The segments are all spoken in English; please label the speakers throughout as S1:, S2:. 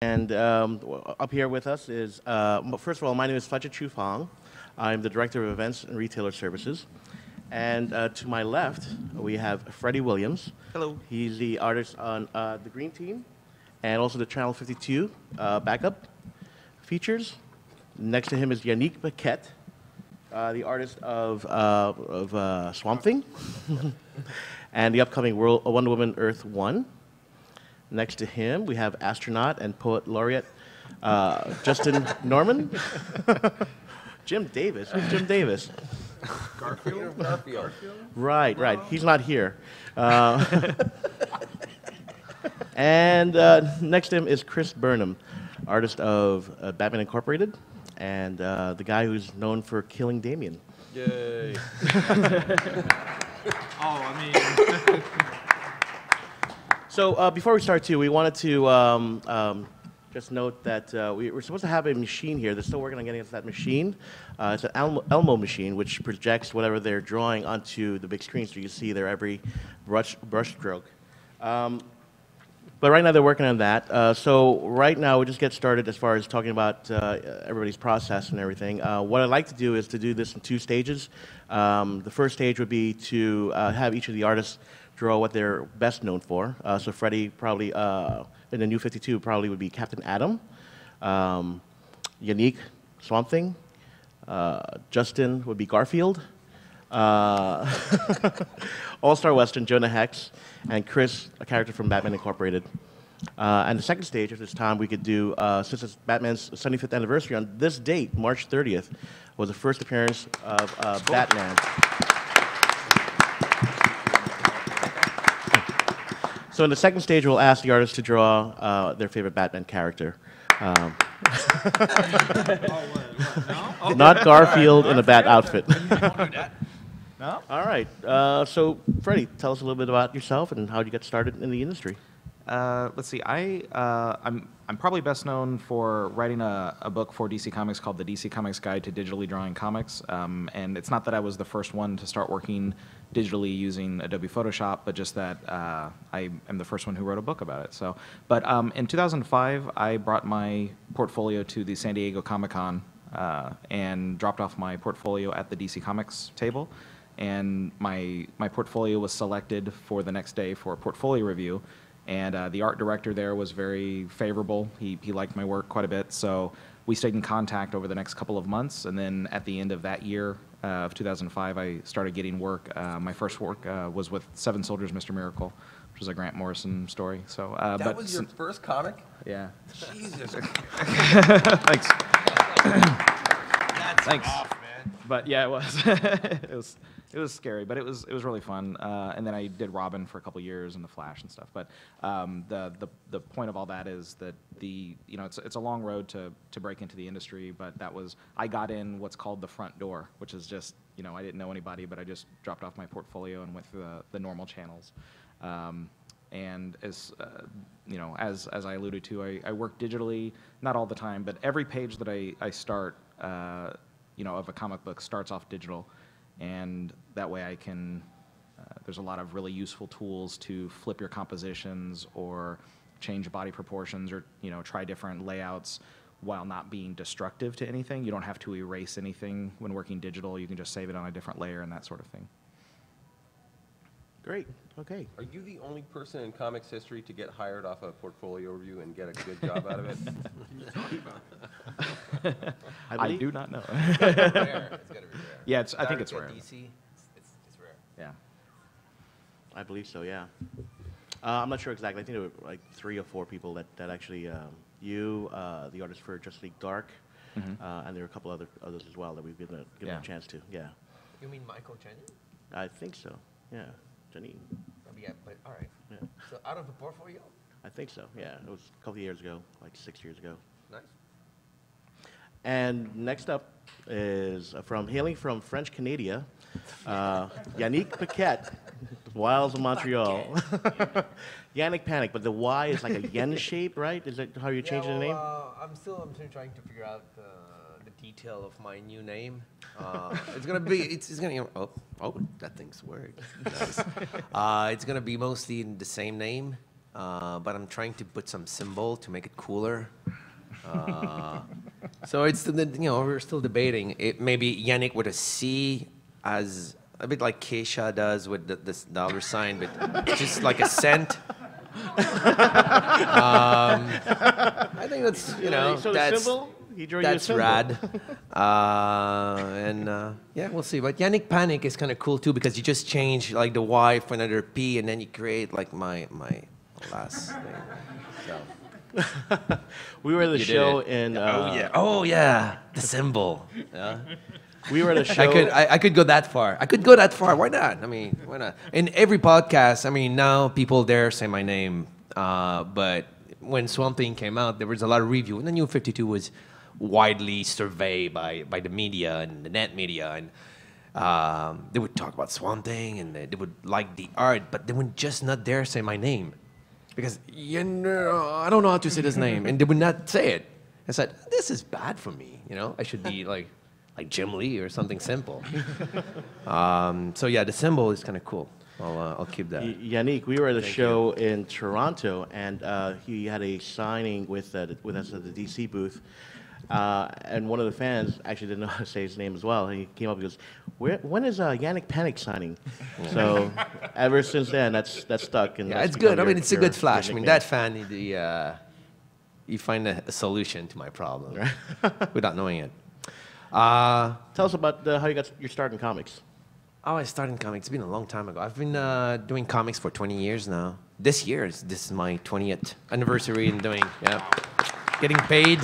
S1: And up here with us is, first of all, my name is Fletcher Chu Fong. I'm the Director of Events and Retailer Services. And to my left, we have Freddie Williams.
S2: Hello.
S1: He's the artist on the Green Team and also the Channel 52 backup features. Next to him is Yanick Paquette, the artist of Swamp Thing and the upcoming Wonder Woman Earth 1. Next to him, we have astronaut and poet laureate Justin Norman. Jim Davis. Who's Jim Davis?
S3: Garfield.
S1: Right. He's not here. And next to him is Chris Burnham, artist of Batman Incorporated, and the guy who's known for killing Damien.
S3: Yay.
S1: So before we start, too, we wanted to just note that we're supposed to have a machine here. They're still working on getting us that machine. It's an Elmo machine, which projects whatever they're drawing onto the big screen, so you can see their every brush stroke. But right now they're working on that. So right now we'll just get started as far as talking about everybody's process and everything. What I'd like to do is to do this in 2 stages. The first stage would be to have each of the artists draw what they're best known for. So Freddie probably, in the New 52, probably would be Captain Atom. Yanick, Swamp Thing. Justin would be Garfield. All-Star Western, Jonah Hex. And Chris, a character from Batman Incorporated. And the second stage, if there's time, we could do, since it's Batman's 75th anniversary, on this date, March 30th, was the first appearance of Batman. So in the second stage, we'll ask the artists to draw their favorite Batman character. Not Garfield in a bat outfit.
S2: No?
S1: All right. So, Freddie, tell us a little bit about yourself and how you got started in the industry.
S2: Let's see. I'm probably best known for writing a book for DC Comics called The DC Comics Guide to Digitally Drawing Comics. And it's not that I was the first one to start working digitally using Adobe Photoshop, but just that I am the first one who wrote a book about it. So, but in 2005, I brought my portfolio to the San Diego Comic-Con and dropped off my portfolio at the DC Comics table. And my portfolio was selected for the next day for a portfolio review. And the art director there was very favorable. He liked my work quite a bit. So we stayed in contact over the next couple of months. And then at the end of that year of 2005, I started getting work. My first work was with Seven Soldiers, Mr. Miracle, which was a Grant Morrison story. So
S3: that was your first comic?
S2: Yeah.
S3: Jesus.
S2: Thanks.
S3: That's
S2: Thanks.
S3: off, man.
S2: But yeah, it was. It was scary, but it was really fun. And then I did Robin for a couple years and The Flash and stuff. But the point of all that is that it's a long road to break into the industry. But I got in what's called the front door, which is just I didn't know anybody, but I just dropped off my portfolio and went through the normal channels. And as as I alluded to, I work digitally, not all the time, but every page that I start of a comic book starts off digital. And that way I can, there's a lot of really useful tools to flip your compositions or change body proportions or, try different layouts while not being destructive to anything. You don't have to erase anything when working digital. You can just save it on a different layer and that sort of thing.
S1: Great. Okay.
S3: Are you the only person in comics history to get hired off a portfolio review and get a good job out of it?
S2: I do not know.
S4: It's gotta be rare.
S2: Yeah, I think it's rare.
S4: DC, it's rare.
S2: Yeah.
S1: I believe so, yeah. I'm not sure exactly. I think there were like 3 or 4 people that actually, you, the artist for Justice League Dark, and there were a couple others as well that we've given a chance to, yeah.
S4: You mean Michael Jenny?
S1: I think so, yeah. Janine.
S4: Yeah, but all right.
S1: Yeah.
S4: So out of the portfolio?
S1: I think so, yeah. It was a couple of years ago, like 6 years ago.
S4: Nice.
S1: And next up is hailing from French Canada, Yanick Paquette, Wilds of Montreal. Yanick Panic, but the Y is like a yen shape, right? Is that how you're changing the name?
S4: I'm still trying to figure out the detail of my new name. It's gonna that thing's weird. Nice. It's gonna be mostly in the same name. but I'm trying to put some symbol to make it cooler. So it's we're still debating. It maybe Yanick with a C, as a bit like Keisha does with this dollar sign, but just like a cent. I think that's
S1: So the
S4: that's
S1: symbol? He drew you a
S4: that's
S1: symbol.
S4: rad. Yeah, we'll see. But Yanick Panic is kind of cool too because you just change like the Y for another P, and then you create like my last thing. So.
S1: We were at the
S4: You did
S1: show
S4: it.
S1: in.
S4: Oh yeah, the symbol. Yeah.
S1: We were at a show.
S4: I could go that far. I could go that far. Why not? I mean, why not? In every podcast, I mean, now people dare say my name. But when Swamp Thing came out, there was a lot of review. And the New 52 was widely surveyed by the media and the net media. And they would talk about Swamp Thing and they would like the art, but they would just not dare say my name. Because, I don't know how to say this name. And they would not say it. I said, this is bad for me. I should be like Jim Lee or something simple. So yeah, the symbol is kind of cool. I'll keep that.
S1: Yannick, we were at a show in Toronto, and he had a signing with us at the DC booth. And one of the fans actually didn't know how to say his name as well. He came up and goes, when is Yanick Panic signing? So ever since then, that's stuck. And
S4: Yeah,
S1: that's
S4: it's good. I
S1: become
S4: mean, it's a good
S1: your
S4: flash. I mean,
S1: nickname.
S4: that fan, you find a solution to my problem without knowing it.
S1: Tell us about how you got your start in comics.
S4: I started in comics. It's been a long time ago. I've been doing comics for 20 years now. This is my 20th anniversary in doing, getting paid.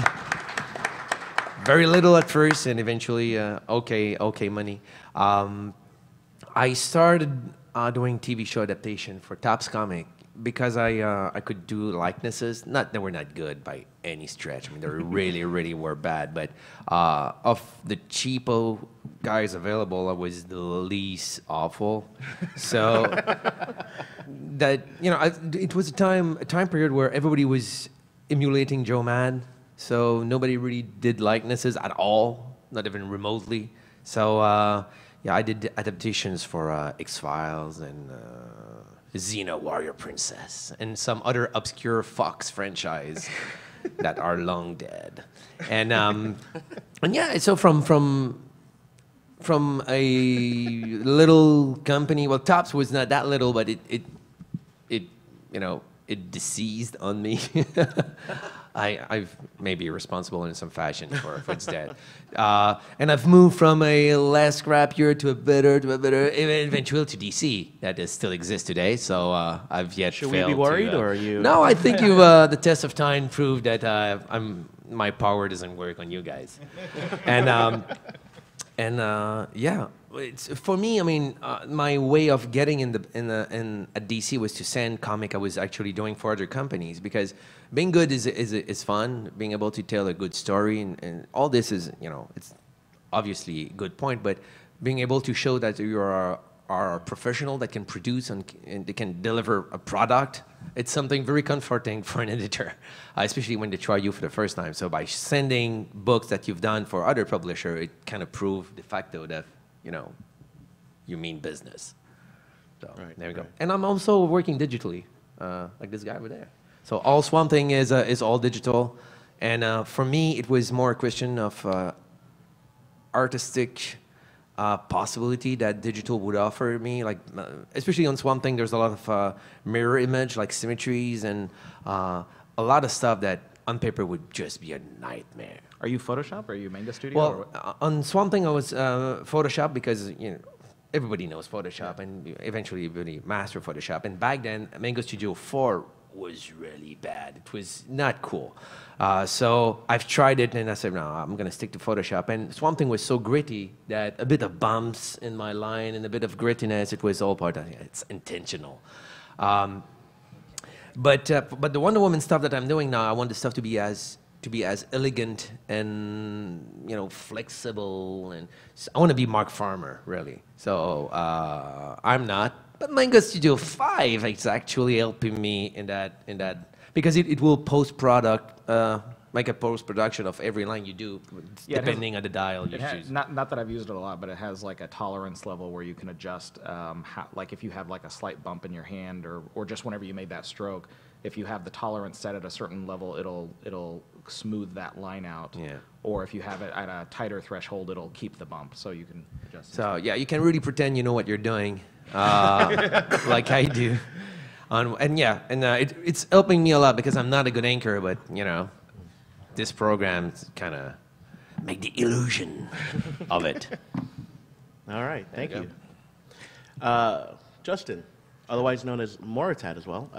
S4: Very little at first, and eventually, okay money. I started doing TV show adaptation for Topps Comic because I could do likenesses. Not they were not good by any stretch. I mean, they really were bad. But of the cheapo guys available, I was the least awful. So that it was a time period where everybody was emulating Joe Mad. So nobody really did likenesses at all, not even remotely. So I did adaptations for X-Files and Xena Warrior Princess and some other obscure Fox franchise that are long dead. And yeah, so from a little company, well, Topps was not that little, but it deceased on me. I've maybe responsible in some fashion for its death. And I've moved from a less crappier to a better, eventually to DC that still exists today. So I've yet
S1: Should
S4: failed
S1: we be worried,
S4: to,
S1: or are you?
S4: No, I think the test of time proved that my power doesn't work on you guys. And yeah, it's, for me, I mean, my way of getting in at DC was to send comic I was actually doing for other companies, because being good is fun. Being able to tell a good story and all this is, it's obviously a good point, but being able to show that you are a professional that can produce and they can deliver a product, it's something very comforting for an editor, especially when they try you for the first time. So by sending books that you've done for other publisher, it kind of proves de facto that, you mean business. So there we go. And I'm also working digitally, like this guy over there. So all Swamp Thing is all digital. And for me, it was more a question of artistic possibility that digital would offer me. Like, especially on Swamp Thing, there's a lot of mirror image, like symmetries, and a lot of stuff that on paper would just be a nightmare.
S2: Are you Photoshop or are you Manga Studio?
S4: Well, on Swamp Thing, I was Photoshop because everybody knows Photoshop, and eventually everybody mastered Photoshop. And back then, Mango Studio 4 was really bad. It was not cool. So I've tried it, and I said, no, I'm going to stick to Photoshop. And Swamp Thing was so gritty that a bit of bumps in my line and a bit of grittiness, it was all part of it. It's intentional. But the Wonder Woman stuff that I'm doing now, I want the stuff to be as elegant and flexible, and so I want to be Mark Farmer, really. So I'm not, but Manga Studio 5 is actually helping me in that because it will post product like a post-production of every line you do,
S2: Yeah, it has-
S4: depending on the dial you
S2: It has,
S4: choose.
S2: not that I've used it a lot, but it has like a tolerance level where you can adjust, like if you have like a slight bump in your hand, or just whenever you made that stroke, if you have the tolerance set at a certain level, it'll smooth that line out.
S4: Yeah.
S2: Or if you have it at a tighter threshold, it'll keep the bump, so you can adjust.
S4: So yeah, you can really pretend you know what you're doing, like I do. It's helping me a lot because I'm not a good anchor, but this program kind of make the illusion of it.
S1: All right, thank you. Justin, otherwise known as Moritat as well.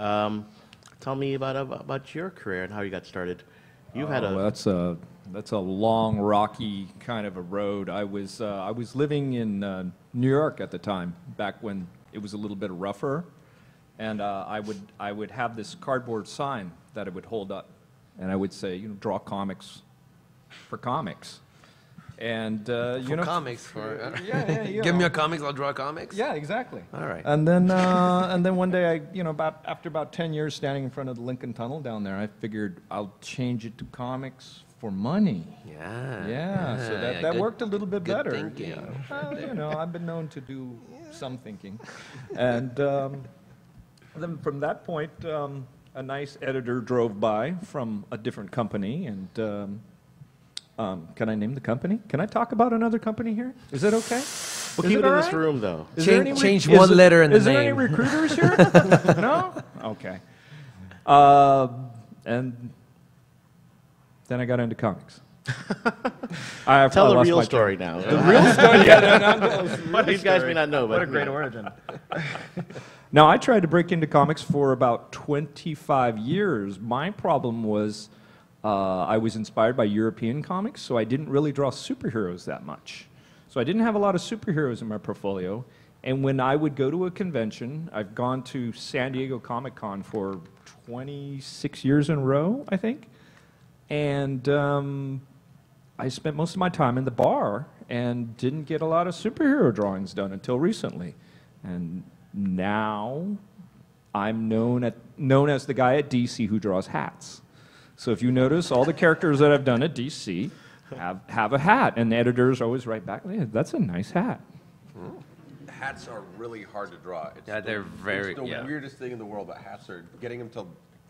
S1: Tell me about your career and how you got started. You've had
S5: That's a long, rocky kind of a road. I was living in New York at the time, back when it was a little bit rougher, and I would have this cardboard sign that I would hold up, and I would say, draw comics for comics, and
S4: Comics for
S5: give
S4: me a comics, I'll draw comics.
S5: Yeah, exactly.
S4: All right.
S5: And then one day after about 10 years standing in front of the Lincoln Tunnel down there, I figured I'll change it to comics for money.
S4: Yeah.
S5: So that worked a little bit
S4: good
S5: better.
S4: thinking.
S5: Well, I've been known to do some thinking. And then from that point, a nice editor drove by from a different company, and can I name the company? Can I talk about another company here? Is it okay?
S1: We'll keep it in this room, though.
S4: Change one letter in the
S5: Is there any
S4: name.
S5: recruiters here? No? Okay. And then I got into comics.
S1: Tell the real story now.
S5: The real story?
S1: These guys may not know, but
S2: What a great origin.
S5: Now, I tried to break into comics for about 25 years. My problem was I was inspired by European comics, so I didn't really draw superheroes that much. So I didn't have a lot of superheroes in my portfolio. And when I would go to a convention, I've gone to San Diego Comic-Con for 26 years in a row, I think. And I spent most of my time in the bar and didn't get a lot of superhero drawings done until recently. And now I'm known as the guy at DC who draws hats. So if you notice, all the characters that I've done at DC have a hat, and the editors always write back, "Yeah, that's a nice hat."
S3: Hats are really hard to draw. It's
S4: They're very.
S3: it's the weirdest thing in the world, but hats are getting them to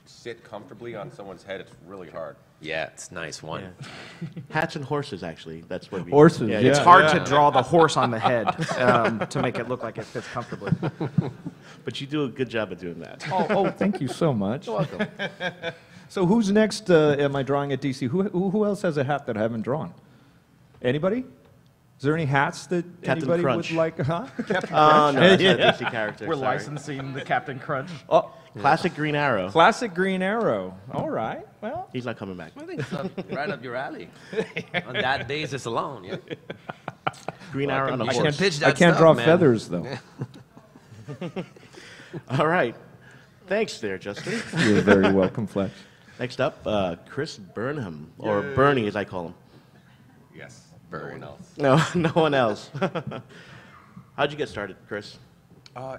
S3: sit comfortably on someone's head. It's really hard.
S4: Yeah, it's a nice one.
S1: hats and horses, actually. That's what we.
S5: Horses,
S1: Yeah,
S2: It's hard to draw the horse on the head to make it look like it fits comfortably.
S1: But you do a good job of doing that.
S5: Oh, thank you so much.
S1: You're welcome.
S5: So who's next am I drawing at DC? Who else has a hat that I haven't drawn? Anybody? Is there any hats that
S1: Captain
S5: anybody
S1: Crunch.
S5: would like? Huh?
S1: Oh, no, that's not a DC character.
S2: We're
S1: sorry.
S2: licensing the Captain Crunch.
S5: Oh,
S1: Classic Green Arrow.
S5: classic Green Arrow. All right. Well,
S1: He's not coming back.
S4: I think it's right up your alley. On that basis alone, yeah.
S1: Green Arrow on a
S4: You should
S1: horse.
S4: pitch that
S5: I can't
S4: stuff,
S5: draw
S4: man.
S5: feathers though.
S1: All right. Thanks there, Justin.
S5: You're very welcome, Fletch.
S1: Next up, Chris Burnham, or Bernie as I call him.
S3: Yes. No one else.
S1: No, no one else. How'd you get started, Chris?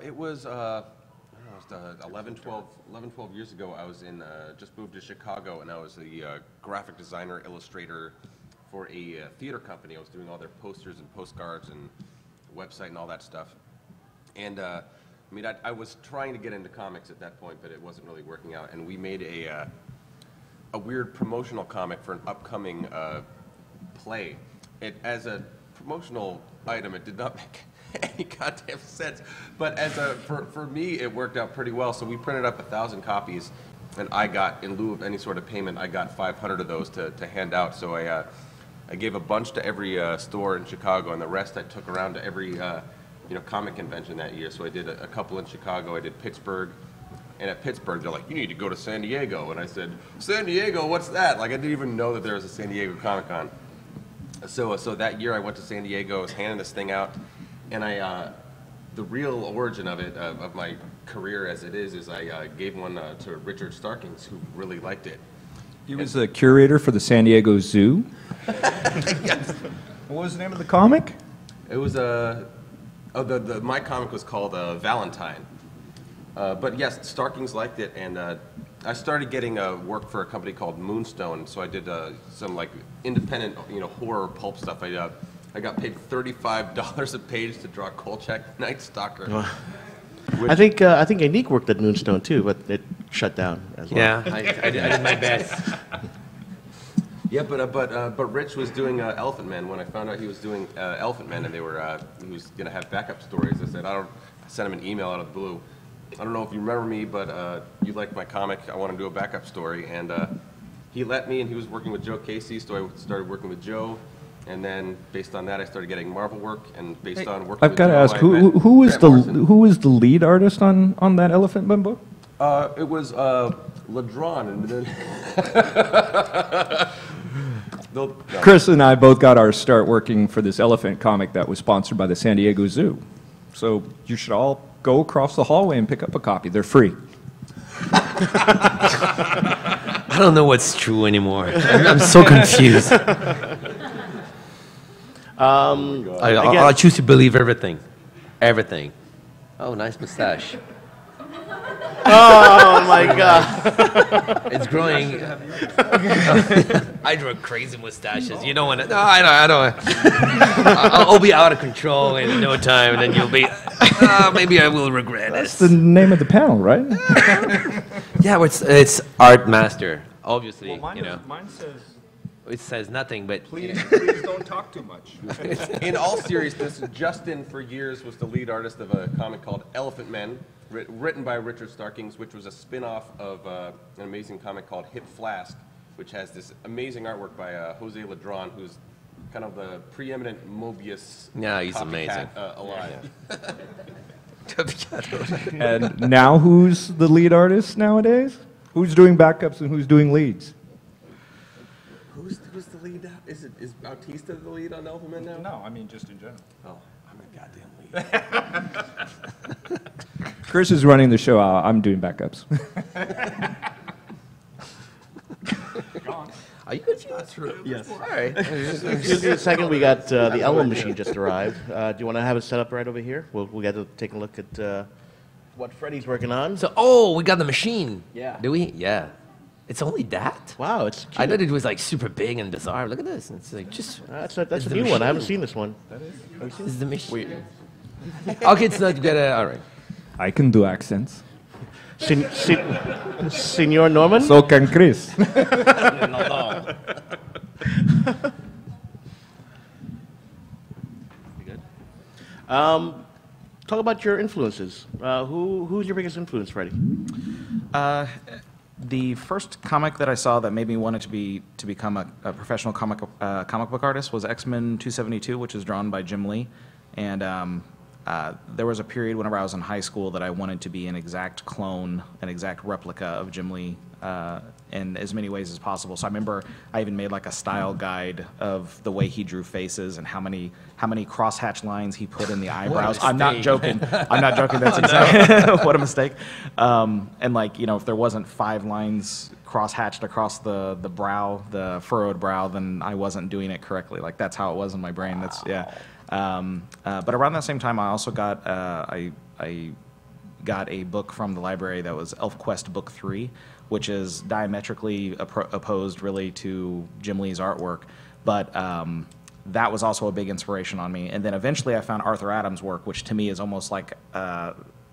S3: It was, I don't know, 11, 12 years ago. I was just moved to Chicago, and I was the graphic designer, illustrator for a theater company. I was doing all their posters and postcards and website and all that stuff. And I was trying to get into comics at that point, but it wasn't really working out. And we made a weird promotional comic for an upcoming play. As a promotional item, it did not make any goddamn sense. But for me, it worked out pretty well. So we printed up 1,000 copies, and I got, in lieu of any sort of payment, I got 500 of those to hand out. So I gave a bunch to every store in Chicago, and the rest I took around to every comic convention that year. So I did a couple in Chicago. I did Pittsburgh. And at Pittsburgh, they're like, "You need to go to San Diego." And I said, "San Diego? What's that?" Like, I didn't even know that there was a San Diego Comic-Con. So that year I went to San Diego, I was handing this thing out, and the real origin of it, of my career as it is I gave one to Richard Starkings, who really liked it.
S5: He was the curator for the San Diego Zoo.
S3: Yes.
S5: What was the name of the comic?
S3: It was my comic was called Valentine. But yes, Starkings liked it, and I started getting work for a company called Moonstone, so I did some like independent, horror pulp stuff. I got paid $35 a page to draw Kolchak Night Stalker.
S1: Wow. I think Yanick worked at Moonstone too, but it shut down as well.
S4: Yeah, I did my best.
S3: Yeah, but Rich was doing Elephant Man. When I found out he was doing Elephant Man and he was gonna have backup stories, I sent him an email out of the blue. I don't know if you remember me, but you like my comic. I want to do a backup story, and he let me. And he was working with Joe Casey, so I started working with Joe. And then, based on that, I started getting Marvel work. And based on working
S5: I've
S3: with
S5: got to
S3: Joe,
S5: ask,
S3: I met
S5: who is
S3: Grant Morrison.
S5: who is the lead artist on that Elephant Man book?
S3: It was Ladron, and then no.
S5: Chris and I both got our start working for this elephant comic that was sponsored by the San Diego Zoo. So you should all go across the hallway and pick up a copy. They're free.
S4: I don't know what's true anymore. I'm so confused. I choose to believe everything. Everything. Oh, nice mustache.
S1: Oh my God!
S4: It's growing. I draw crazy mustaches. You don't want to. No, I don't. I'll be out of control in no time, and then you'll be. Maybe I will regret
S5: That's
S4: this.
S5: the name of the panel, right?
S4: Yeah, it's art master. Obviously,
S5: mine says,
S4: it says nothing, but
S5: please don't talk too much.
S3: In all seriousness, Justin for years was the lead artist of a comic called Elephant Men, written by Richard Starkings, which was a spin-off of an amazing comic called Hip Flask, which has this amazing artwork by Jose Ladron, who's kind of the preeminent Mobius
S4: Yeah, he's
S3: copycat,
S4: amazing.
S3: alive.
S5: And now who's the lead artist nowadays? Who's doing backups and who's doing leads?
S3: Who's the lead now? Is Bautista the lead on Elephant Men now?
S5: No, I mean just in general.
S3: Oh, I'm a goddamn lead.
S5: Chris is running the show. I'm doing backups.
S4: Are you confused?
S1: Yes.
S4: All right.
S1: Excuse me a second. We got the Elmo machine just arrived. Do you want to have it set up right over here? We'll get to take a look at what Freddie's working on.
S4: So, we got the machine.
S1: Yeah.
S4: Do we? Yeah. It's only that?
S1: Wow, it's cute.
S4: I thought it was like super big and bizarre. Look at this. It's like just.
S1: That's a
S4: the
S1: new one. I haven't
S4: machine.
S1: seen this one.
S4: This is the machine. Okay, it's not good. All right.
S5: I can do accents.
S1: Senor Norman?
S5: So can Chris.
S1: Talk about your influences. Who's your biggest influence, Freddie?
S2: The first comic that I saw that made me want to become a professional comic book artist was X-Men 272, which is drawn by Jim Lee. And there was a period whenever I was in high school that I wanted to be an exact clone, an exact replica of Jim Lee in as many ways as possible. So I remember I even made like a style guide of the way he drew faces and how many crosshatch lines he put in the eyebrows. I'm not joking. I'm not joking. That's exactly what a mistake. And like, if there wasn't 5 lines crosshatched across the brow, the furrowed brow, then I wasn't doing it correctly. Like that's how it was in my brain. That's yeah. But around that same time, I also got I got a book from the library that was ElfQuest Book 3, which is diametrically opposed really to Jim Lee's artwork, but that was also a big inspiration on me. And then eventually I found Arthur Adams' work, which to me is almost like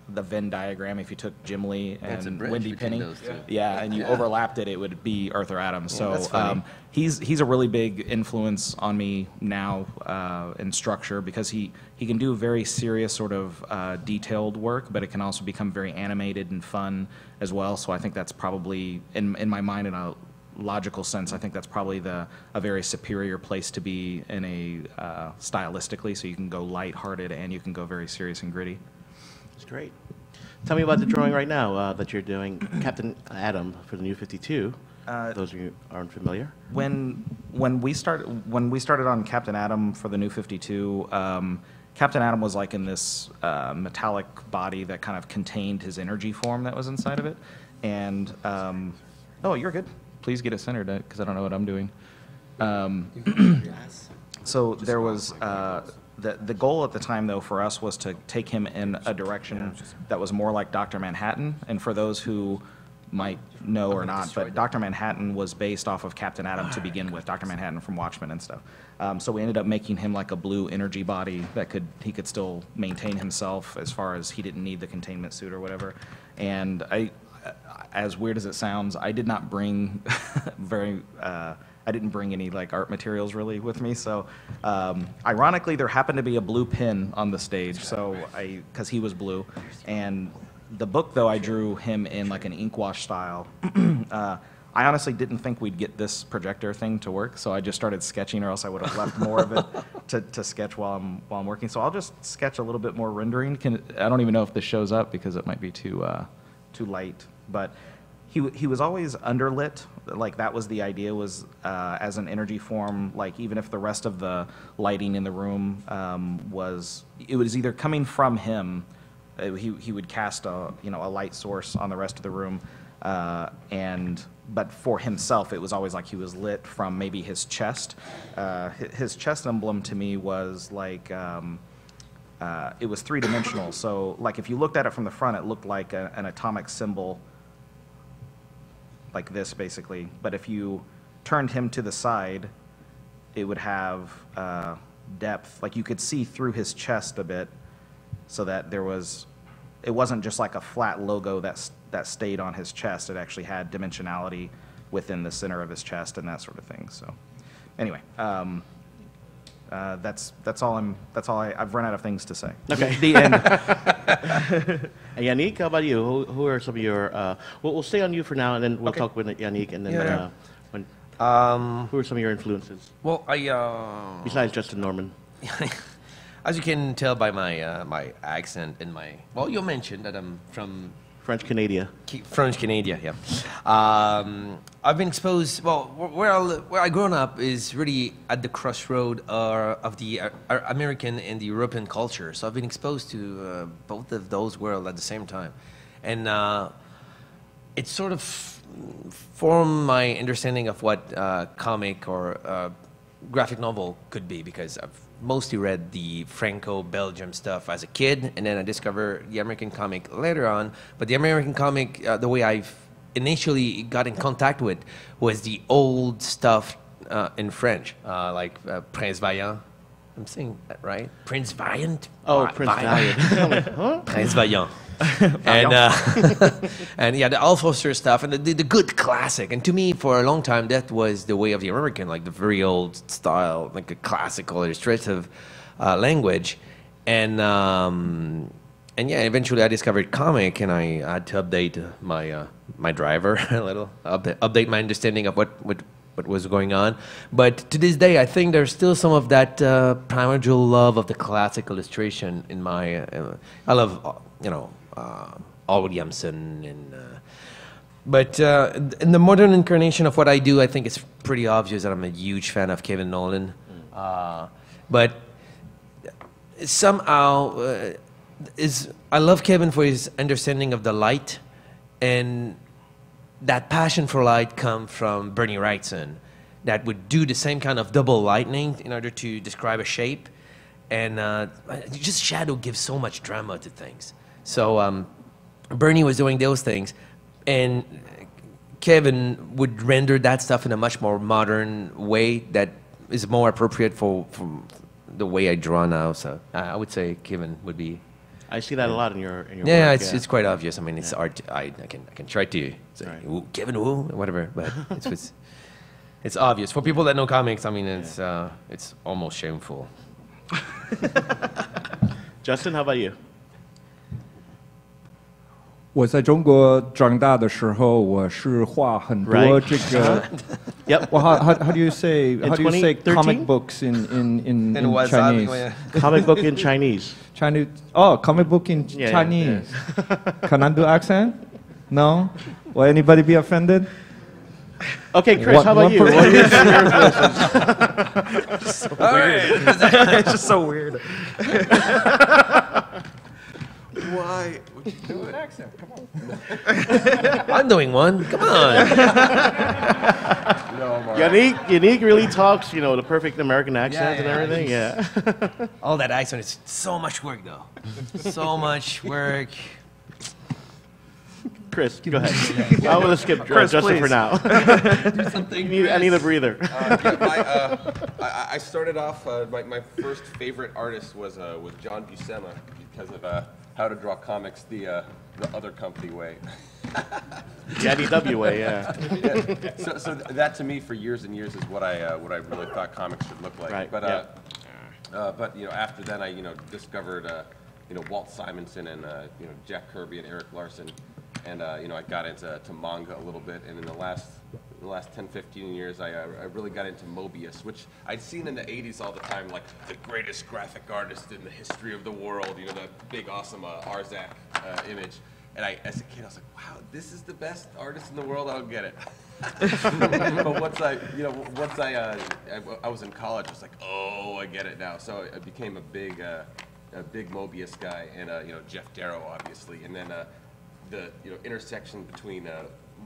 S2: the Venn diagram. If you took Jim Lee and Wendy Penny, and you overlapped it, it would be Arthur Adams.
S4: Yeah,
S2: so he's a really big influence on me now in structure because he can do very serious sort of detailed work, but it can also become very animated and fun as well. So I think that's probably in my mind in a logical sense. I think that's probably a very superior place to be in a stylistically. So you can go lighthearted and you can go very serious and gritty.
S1: That's great. Tell me about the drawing right now that you're doing, Captain Atom for the New 52. Those of you who aren't familiar.
S2: When we started on Captain Atom for the New 52, Captain Atom was like in this metallic body that kind of contained his energy form that was inside of it. And oh, you're good. Please get it centered because I don't know what I'm doing. So there was. The goal at the time, though, for us was to take him in a direction that was more like Dr. Manhattan. And for those who might know or not, but Dr. Manhattan was based off of Captain Atom to begin with, Dr. Manhattan from Watchmen and stuff. So we ended up making him like a blue energy body that he could still maintain himself as far as he didn't need the containment suit or whatever. And as weird as it sounds, I did not bring I didn't bring any like art materials really with me. So ironically, there happened to be a blue pin on the stage, so because he was blue. And the book, though, I drew him in like an ink wash style. I honestly didn't think we'd get this projector thing to work, so I just started sketching, or else I would have left more of it to sketch while I'm working. So I'll just sketch a little bit more rendering. I don't even know if this shows up because it might be too light, but he was always underlit. Like that was the idea, was as an energy form. Like even if the rest of the lighting in the room was either coming from him, he would cast a light source on the rest of the room, but for himself it was always like he was lit from maybe his chest. His chest emblem to me was like it was three-dimensional. So like if you looked at it from the front, it looked like an atomic symbol, like this basically. But if you turned him to the side, it would have depth. Like you could see through his chest a bit, so that it wasn't just like a flat logo that stayed on his chest. It actually had dimensionality within the center of his chest and that sort of thing. So anyway, that's all I've run out of things to say.
S1: Okay.
S2: The end.
S1: And Yanick, how about you? Who are some of your? We'll stay on you for now, and then we'll talk with Yanick, and then who are some of your influences?
S4: Well,
S1: Besides Justin Norman.
S4: as you can tell by my my accent and well, you mentioned that I'm from
S1: French Canada.
S4: French Canada, yeah. I've been exposed. Well, where I grown up is really at the crossroad of the American and the European culture. So I've been exposed to both of those worlds at the same time, and it sort of formed my understanding of what comic or graphic novel could be, because I've mostly read the Franco-Belgium stuff as a kid, and then I discovered the American comic later on. But the American comic, the way I've initially got in contact with, was the old stuff in French, like Prince Vaillant. I'm saying that right? Prince Vaillant?
S1: Oh, Prince Vaillant. Huh?
S4: Prince Vaillant. And yeah, the Al Foster stuff and the good classic. And to me, for a long time, that was the way of the American, like the very old style, like a classical illustrative language. And yeah, eventually I discovered comic, and I had to update my driver a little, update my understanding of what was going on. But to this day, I think there's still some of that primordial love of the classic illustration in my. I love Al Williamson, but in the modern incarnation of what I do, I think it's pretty obvious that I'm a huge fan of Kevin Nolan. But somehow, I love Kevin for his understanding of the light, and that passion for light come from Bernie Wrightson, that would do the same kind of double lightning in order to describe a shape, and just shadow gives so much drama to things. So Bernie was doing those things, and Kevin would render that stuff in a much more modern way that is more appropriate for the way I draw now. So I would say Kevin would be.
S1: I see that a lot in your
S4: yeah,
S1: work.
S4: it's quite obvious. I mean, it's art. I can try to say Kevin Wu, whatever, but it's obvious for people that know comics. I mean, it's almost shameful.
S1: Justin, how about you?
S5: 我在中国长大的时候，我是画很多这个。
S1: Yep.
S5: Well, how do you say
S1: In
S5: how do you say
S1: 2013?
S5: comic books in Chinese?
S1: Comic book in Chinese.
S5: Chinese. Oh, comic book in
S1: Yeah,
S5: Chinese. Can I do accent? No. Will anybody be offended?
S1: Okay, Chris, how about you? What are your influences?
S2: So weird. It's just so weird. Why would you do an accent? Come on.
S4: I'm doing one. Come on.
S1: Yanick really talks, the perfect American accent and everything. Yeah.
S4: All that accent is so much work, though. So much work.
S1: Chris, go ahead. I'm going to skip
S2: Chris,
S1: Justin for
S2: please.
S1: now.
S4: Do something.
S1: I need a breather.
S3: I started off, my first favorite artist was with John Buscema because of How to Draw Comics the other company way.
S1: The IDW way, yeah.
S3: Yeah. So that to me for years and years is what I really thought comics should look like.
S1: Right,
S3: But
S1: yeah.
S3: but after then I discovered Walt Simonson and Jack Kirby and Eric Larson, and I got into manga a little bit, and in the last 10, 15 years I really got into Mobius, which I'd seen in the 80s all the time, like the greatest graphic artist in the history of the world, the big awesome Arzak image. And as a kid, I was like, wow, this is the best artist in the world. I'll get it. But once I was in college, I was like, oh, I get it now. So I became a big Mobius guy, and Jeff Darrow, obviously. And then the intersection between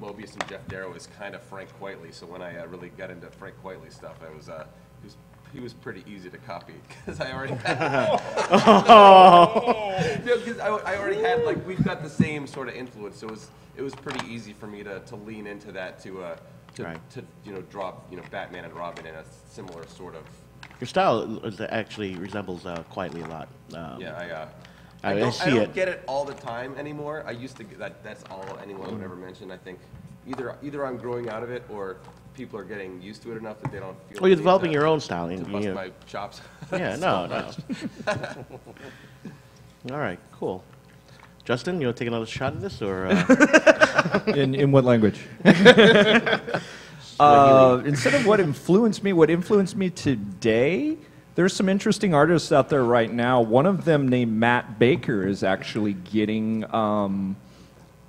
S3: Mobius and Jeff Darrow is kind of Frank Quitely. So when I really got into Frank Quitely stuff, he was pretty easy to copy because I already had. Because I already had, like, we've got the same sort of influence, so it was pretty easy for me to lean into that to draw Batman and Robin in a similar sort of.
S1: Your style actually resembles Quietly a lot.
S3: Yeah,
S1: I
S3: don't get it all the time anymore. I used to. That's all anyone would ever mention. I think either I'm growing out of it or people are getting used to it enough that they don't feel.
S1: Well, you're developing your own style.
S3: To bust my chops.
S1: Yeah, no. All right, cool. Justin, you want to take another shot at this, or?
S5: In what language? Instead of what influenced me today, there's some interesting artists out there right now. One of them, named Matt Baker, is actually getting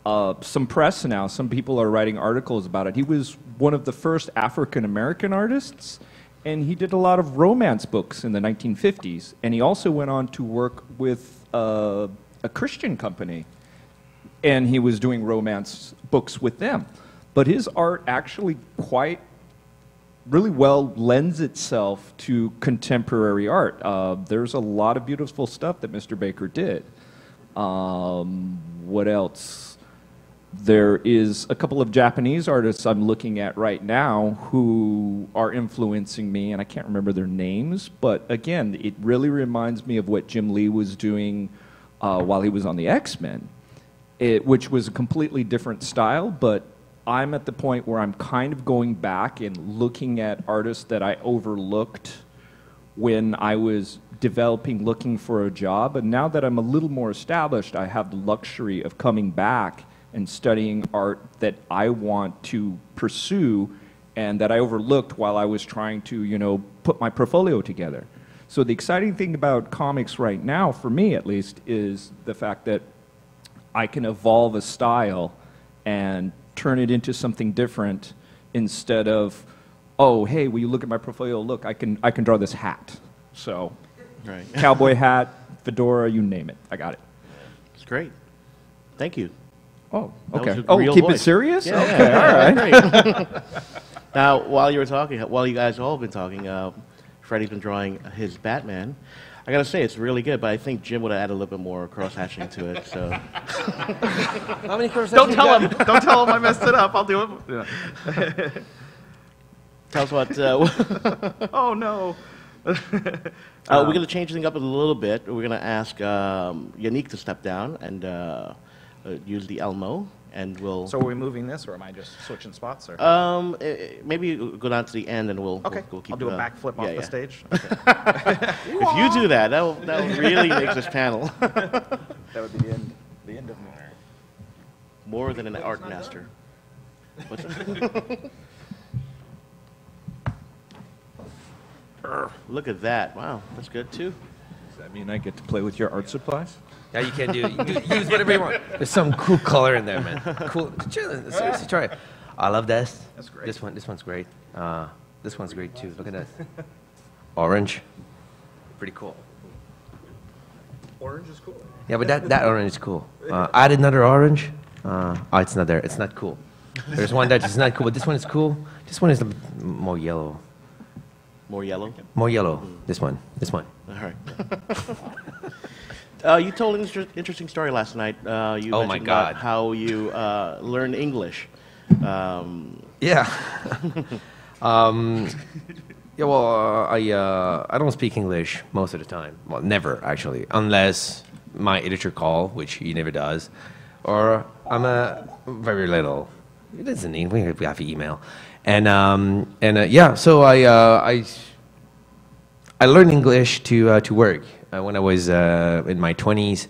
S5: some press now. Some people are writing articles about it. He was one of the first African-American artists, and he did a lot of romance books in the 1950s. And he also went on to work with a Christian company, and he was doing romance books with them. But his art actually really well lends itself to contemporary art. There's a lot of beautiful stuff that Mr. Baker did. What else? There is a couple of Japanese artists I'm looking at right now who are influencing me, and I can't remember their names, but again, it really reminds me of what Jim Lee was doing while he was on the X-Men, which was a completely different style, but I'm at the point where I'm kind of going back and looking at artists that I overlooked when I was developing, looking for a job, and now that I'm a little more established, I have the luxury of coming back and studying art that I want to pursue and that I overlooked while I was trying to, put my portfolio together. So the exciting thing about comics right now, for me at least, is the fact that I can evolve a style and turn it into something different instead of, oh, hey, will you look at my portfolio? Look, I can draw this hat. So,
S1: right.
S5: Cowboy hat, fedora, you name it. I got it.
S1: It's great. Thank you.
S5: Oh,
S1: That
S5: okay.
S1: was a
S5: Oh,
S1: real
S5: keep
S1: voice.
S5: it serious?
S1: Yeah,
S5: Okay,
S1: yeah,
S5: all right.
S1: great. Now, while you guys all have been talking, Freddie's been drawing his Batman. I gotta say, it's really good, but I think Jim would have added a little bit more cross-hatching to it. So,
S4: How many cross
S2: Don't tell him. Don't tell him I messed it up. I'll do it. Yeah.
S1: tell us what.
S2: Oh no.
S1: We're gonna change things up a little bit. We're gonna ask Yanick to step down and use the Elmo, and we'll.
S2: So are we moving this, or am I just switching spots? Or?
S1: Maybe go down to the end, and we'll
S2: Okay,
S1: we'll keep.
S2: I'll do a backflip off the stage. Okay.
S1: If you do that, that'll really make this panel
S2: That would be the end of me.
S1: more than an art master. What's it? Look at that! Wow, that's good too.
S5: Does that mean I get to play with your art supplies?
S4: Yeah, you can do. You can use whatever you want. There's some cool color in there, man. Cool. Seriously, try it. I love this.
S2: That's great.
S4: This one's great. This one's great too. Look at that. Orange. Pretty cool.
S2: Orange is cool.
S4: Yeah, but that orange is cool. Add another orange. Oh, it's not there. It's not cool. There's one that is not cool, but this one is cool. This one is more yellow.
S1: More yellow.
S4: More yellow. This one. This one.
S1: All right. You told an interesting story last night. You
S4: Oh, my
S1: mentioned
S4: God.
S1: about how you learned English.
S4: Yeah. Yeah, well, I don't speak English most of the time. Well, never, actually, unless my editor call, which he never does, or I'm very little. It doesn't need, we have email. Yeah, so I learned English to work when I was in my 20s.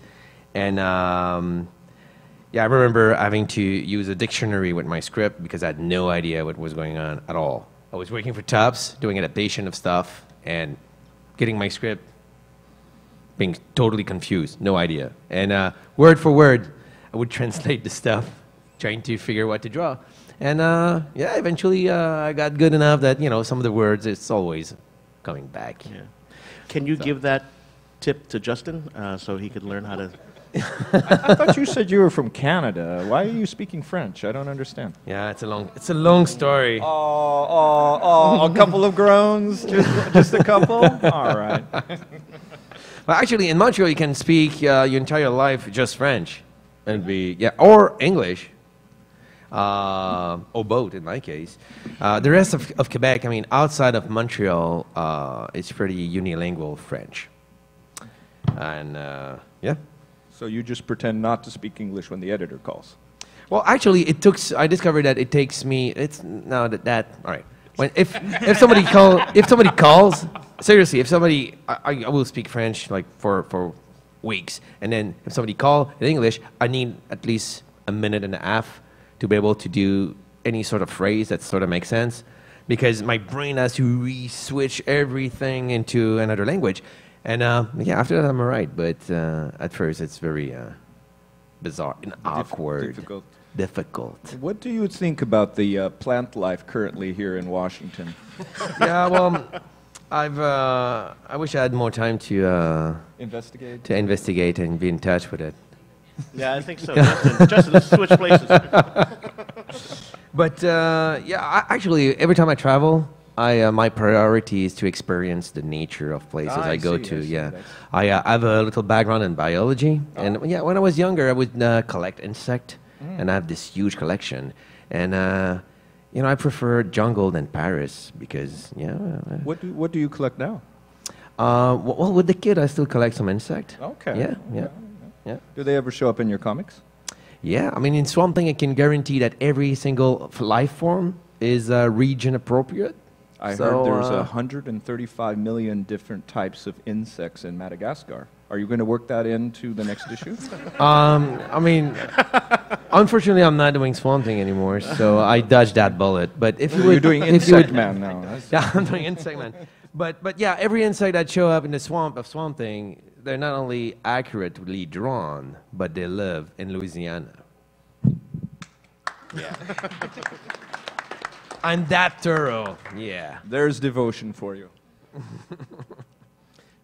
S4: And yeah, I remember having to use a dictionary with my script because I had no idea what was going on at all. I was working for Tubbs, doing adaptation of stuff, and getting my script, being totally confused, no idea. And word for word, I would translate the stuff, trying to figure what to draw. And yeah, eventually I got good enough that, you know, some of the words, it's always coming back.
S1: Yeah. Can you give that tip to Justin so he could learn how to...
S5: I thought you said you were from Canada. Why are you speaking French? I don't understand.
S4: Yeah, it's a long story.
S5: A couple of groans? Just a couple? All right.
S4: Well, actually, in Montreal, you can speak your entire life just French, and or English, or both in my case. The rest of Quebec, I mean, outside of Montreal, it's pretty unilingual French, and yeah.
S5: So you just pretend not to speak English when the editor calls.
S4: Well, actually, I discovered that it takes me. It's no that. All right. If somebody calls, seriously, if somebody, I will speak French like for weeks, and then if somebody calls in English, I need at least a minute and a half to be able to do any sort of phrase that sort of makes sense, because my brain has to re-switch everything into another language. And yeah, after that I'm all right, but at first it's very bizarre and awkward. Difficult.
S5: What do you think about the plant life currently here in Washington?
S4: Yeah, well, I wish I had more time to investigate and be in touch with it.
S1: Yeah, I think so. Justin, let's switch places.
S4: But yeah, actually, every time I travel, my priority is to experience the nature of places I go to. Yeah, I have a little background in biology, and yeah, when I was younger, I would collect insects, and I have this huge collection. And you know, I prefer jungle than Paris because yeah.
S5: What do you collect now?
S4: Well, with the kid, I still collect some insect.
S5: Okay.
S4: Yeah.
S5: Do they ever show up in your comics?
S4: Yeah, I mean, in Swamp Thing, I can guarantee that every single life form is region appropriate.
S5: I heard there's 135 million different types of insects in Madagascar. Are you going to work that into the next issue?
S4: I mean, unfortunately, I'm not doing Swamp Thing anymore, so I dodged that bullet. But if you would,
S5: you're doing Insect Man now.
S4: Yeah, I'm doing Insect Man. But yeah, every insect that show up in the swamp of Swamp Thing, they're not only accurately drawn, but they live in Louisiana. Yeah. I'm that thorough. Yeah.
S5: There's devotion for you.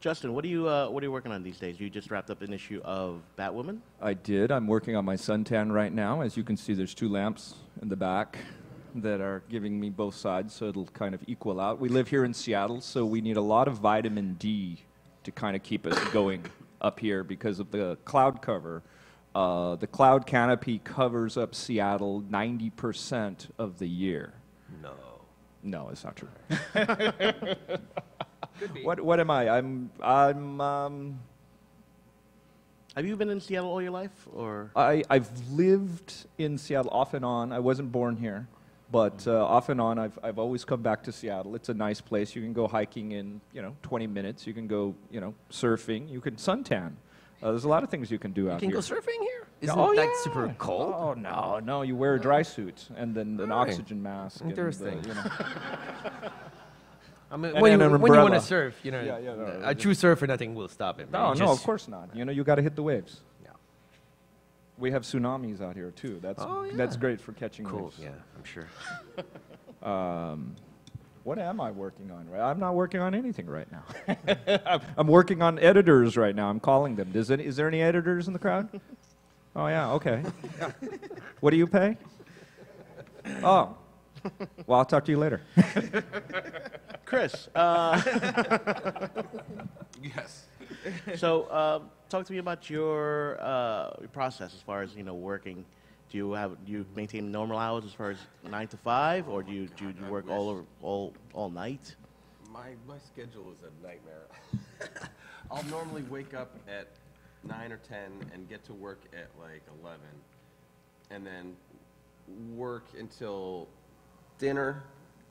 S1: Justin, what are you working on these days? You just wrapped up an issue of Batwoman?
S5: I did. I'm working on my suntan right now. As you can see, there's 2 lamps in the back that are giving me both sides, so it'll kind of equal out. We live here in Seattle, so we need a lot of vitamin D to kind of keep us going up here because of the cloud cover. The cloud canopy covers up Seattle 90% of the year. No, it's not true.
S1: Could be.
S5: What am I? I'm
S1: Have you been in Seattle all your life, or?
S5: I've lived in Seattle off and on. I wasn't born here, but off and on, I've always come back to Seattle. It's a nice place. You can go hiking in 20 minutes. You can go surfing. You can suntan. There's a lot of things you can do out here.
S4: You can go surfing here? Isn't that super cold?
S5: Oh no! You wear a dry suit and then an oxygen mask.
S4: Interesting.
S5: And,
S4: I mean,
S5: And
S4: when
S5: an
S4: you
S5: umbrella.
S4: want to surf, a true surfer, nothing will stop him.
S5: no,
S4: Right?
S5: of course not. You got to hit the waves.
S4: Yeah.
S5: We have tsunamis out here too. That's great for catching
S4: Cool.
S5: waves.
S4: Yeah, I'm sure.
S5: What am I working on? I'm not working on anything right now. I'm working on editors right now. I'm calling them. Is there any editors in the crowd? Oh, yeah, okay. What do you pay? Oh, well, I'll talk to you later.
S1: Chris.
S3: Yes.
S1: So, talk to me about your process as far as working. Do you maintain normal hours as far as 9 to 5, or do you work all night?
S3: My schedule is a nightmare. I'll normally wake up at 9 or 10 and get to work at like 11, and then work until dinner,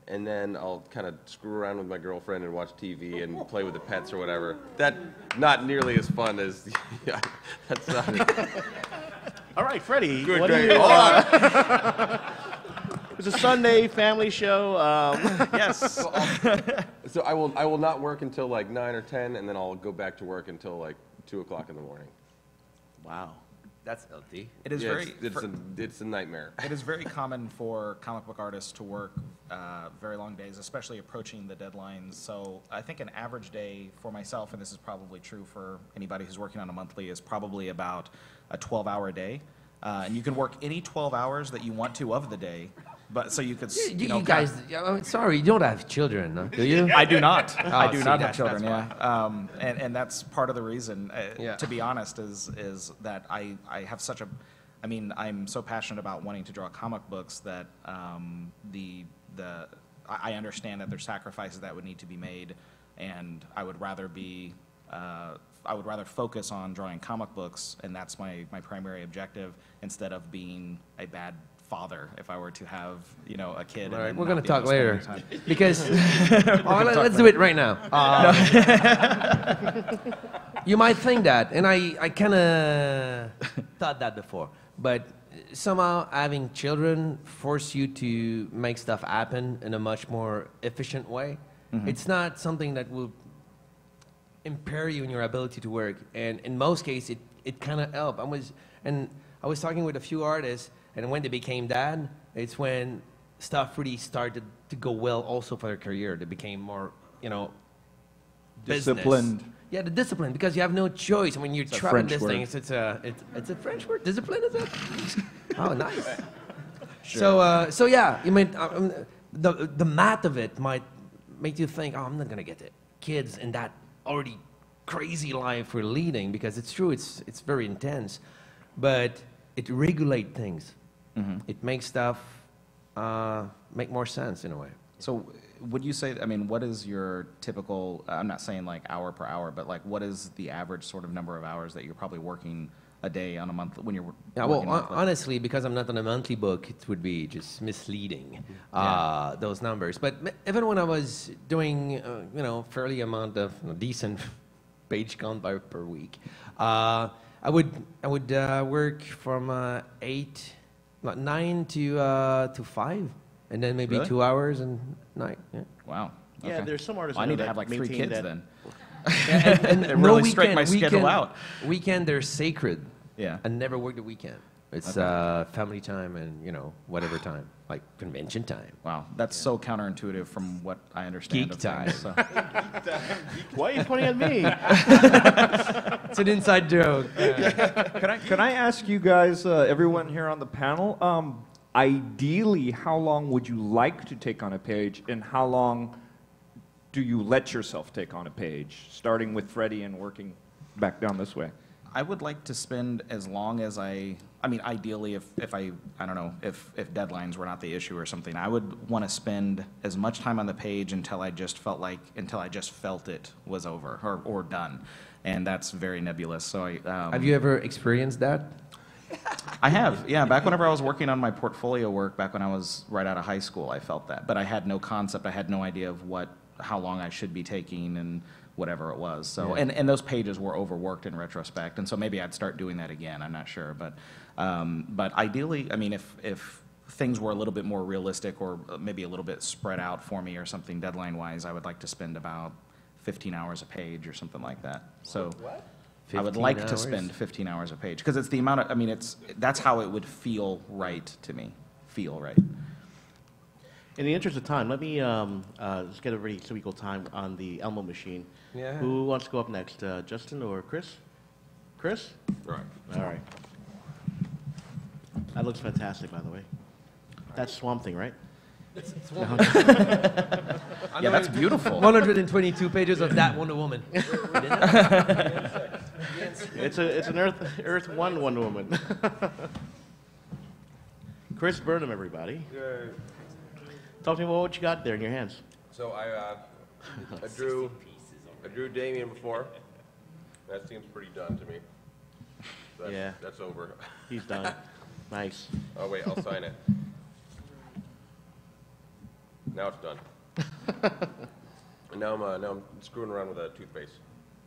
S3: and then I'll kind of screw around with my girlfriend and watch TV and play with the pets or whatever. That not nearly as fun as that's not.
S1: All right, Freddie.
S3: Good,
S1: what do
S3: great.
S1: you, it's a Sunday family show.
S2: Yes.
S3: So I will not work until like 9 or 10, and then I'll go back to work until like 2 o'clock in the morning.
S1: Wow.
S4: That's healthy.
S2: It is
S3: Yeah, it's a nightmare.
S2: It is very common for comic book artists to work very long days, especially approaching the deadlines. So I think an average day for myself, and this is probably true for anybody who's working on a monthly, is probably about a 12-hour day. And you can work any 12 hours that you want to of the day. But so you could,
S4: You guys, sorry, you don't have children, no? Do you?
S2: I do not. I do
S4: see,
S2: not have
S4: that's
S2: children. Yeah, and that's part of the reason.
S4: Yeah.
S2: To be honest, is that I have such a, I mean, I'm so passionate about wanting to draw comic books that I understand that there's sacrifices that would need to be made, and I would rather be. I would rather focus on drawing comic books, and that's my primary objective, instead of being a bad father if I were to have, a kid.
S4: All right,
S2: and
S4: we're
S2: not
S4: going to
S2: be
S4: talk
S2: able spend
S4: later.
S2: any time.
S4: Because, let's do it right now. You might think that, and I kind of thought that before, but somehow having children force you to make stuff happen in a much more efficient way. Mm-hmm. It's not something that will impair you in your ability to work, and in most cases, it kind of helps. I was talking with a few artists, and when they became dad, it's when stuff really started to go well also for their career. They became more,
S5: Disciplined.
S4: business. Yeah, the discipline, because you have no choice. When you're traveling
S5: French
S4: this
S5: word.
S4: thing, it's a French word. Discipline, is it? Oh, nice. Sure. So yeah, you might the math of it might make you think, I'm not gonna get it. Kids in that already crazy life we're leading, because it's true, it's very intense, but it regulates things. Mm-hmm. It makes stuff make more sense in a way.
S2: So would you say, what is your typical, I'm not saying like hour per hour, but like what is the average sort of number of hours that you're probably working a day on a month when you're
S4: Yeah,
S2: working
S4: well,
S2: monthly?
S4: honestly, because I'm not on a monthly book, it would be just misleading, those numbers. But even when I was doing, fairly amount of decent page count per week, I would work from 9 to 5, and then maybe
S2: Really?
S4: 2 hours and night. Yeah.
S2: Wow.
S1: Yeah,
S2: Okay.
S1: there's some artists.
S2: Well, I need to
S1: that
S2: have like 3
S1: maintain
S2: kids
S1: that.
S2: then.
S4: And
S2: It really straightened my schedule out.
S4: Weekend, they're sacred.
S2: Yeah.
S4: I never work the weekend. It's family time and, whatever time, like convention time.
S2: Wow, that's so counterintuitive from what I understand.
S4: Geek
S2: of
S4: time.
S2: things, so.
S1: Why are you pointing at me?
S4: It's an inside joke.
S5: Can I ask you guys, everyone here on the panel, ideally, how long would you like to take on a page, and how long do you let yourself take on a page, starting with Freddie and working back down this way?
S2: I would like to spend as long as ideally, if deadlines were not the issue or something, I would want to spend as much time on the page until I just felt it was over or done, and that's very nebulous. So
S4: Have you ever experienced that?
S2: I have, yeah. Back whenever I was working on my portfolio work, back when I was right out of high school, I felt that, but I had no concept. I had no idea of how long I should be taking and whatever it was. So,
S4: Yeah.
S2: and those pages were overworked in retrospect, and so maybe I'd start doing that again. I'm not sure, but ideally, if things were a little bit more realistic or maybe a little bit spread out for me or something deadline-wise, I would like to spend about 15 hours a page or something like that. So. I would
S4: 15
S2: like to
S4: hours?
S2: spend 15 hours a page because it's the amount of. That's how it would feel right to me. Feel right.
S1: In the interest of time, let me just get everybody so equal time on the Elmo machine.
S4: Yeah.
S1: Who wants to go up next, Justin or Chris? Chris?
S3: Right.
S1: All right. That looks fantastic, by the way. That's Swamp Thing, right?
S2: Yeah, that's beautiful.
S4: 122 pages of that Wonder Woman.
S1: It's an Earth 1 Wonder Woman. Chris Burnham, everybody. Talk to me about what you got there in your hands.
S3: So I drew Damien before. That seems pretty done to me. That's over.
S1: He's done. Nice.
S3: Oh wait, I'll sign it. Now it's done. And now I'm screwing around with a toothpaste.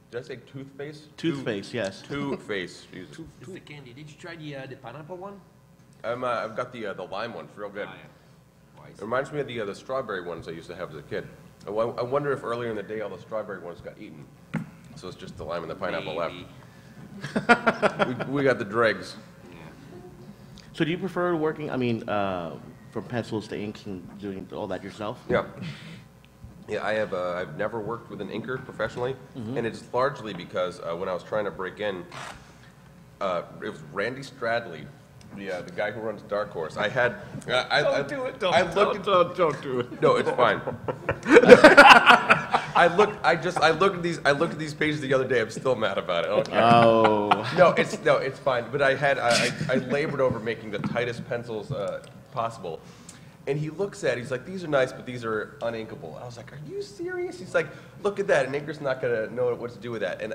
S3: Did I say toothpaste?
S1: Toothpaste, yes.
S3: Toothpaste. Jesus.
S4: Mr. Candy, did you try the pineapple one?
S3: I've got the lime one. It's real good. It reminds me of the strawberry ones I used to have as a kid. I wonder if earlier in the day all the strawberry ones got eaten. So it's just the lime and the pineapple left. we got the dregs.
S1: So do you prefer working, from pencils to inks and doing all that yourself?
S3: Yeah. Yeah, I've never worked with an inker professionally, and it's largely because when I was trying to break in, it was Randy Stradley, the guy who runs Dark Horse. Don't do it. Don't do it. No, it's fine. I looked at these pages the other day. I'm still mad about it. Okay.
S1: Oh.
S3: No, it's fine. But I labored over making the tightest pencils possible. And he looks at it, he's like, these are nice, but these are uninkable. I was like, are you serious? He's like, look at that, an inker's not gonna know what to do with that. And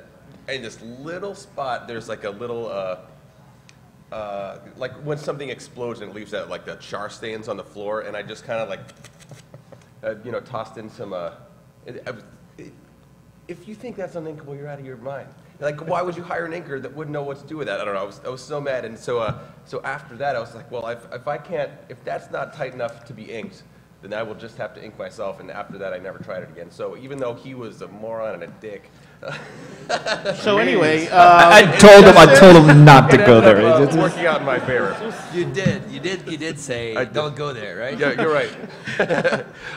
S3: in this little spot, there's like a little, like when something explodes and it leaves that, like the char stains on the floor, and I just kind of like, tossed in some, if you think that's uninkable, you're out of your mind. Like, why would you hire an inker that wouldn't know what to do with that? I don't know. I was so mad, and so after that, I was like, well, if that's not tight enough to be inked, then I will just have to ink myself. And after that, I never tried it again. So even though he was a moron and a dick.
S1: So anyway,
S5: I told him not to go there.
S3: It's working out in my favor.
S4: You did say don't go there, right?
S3: Yeah, you're right.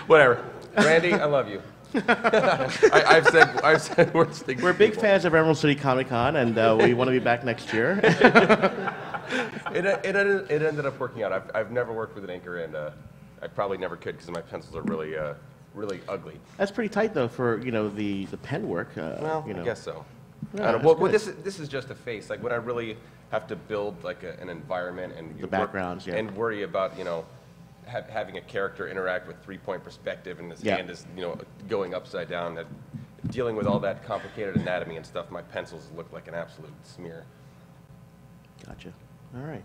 S3: Whatever. Randy, I love you. I've said worse things.
S1: we're big fans of Emerald City Comic Con, and we want to be back next year.
S3: It ended up working out. I've never worked with an inker, and I probably never could because my pencils are really really ugly.
S1: That's pretty tight, though, for the pen work.
S3: I guess so.
S1: Yeah,
S3: I don't know. Well,
S1: good.
S3: this is just a face. Like when I really have to build like an environment and
S1: The backgrounds, yeah.
S3: and worry about having a character interact with three-point perspective and his hand is going upside down. That dealing with all that complicated anatomy and stuff, my pencils look like an absolute smear.
S1: Gotcha. All right.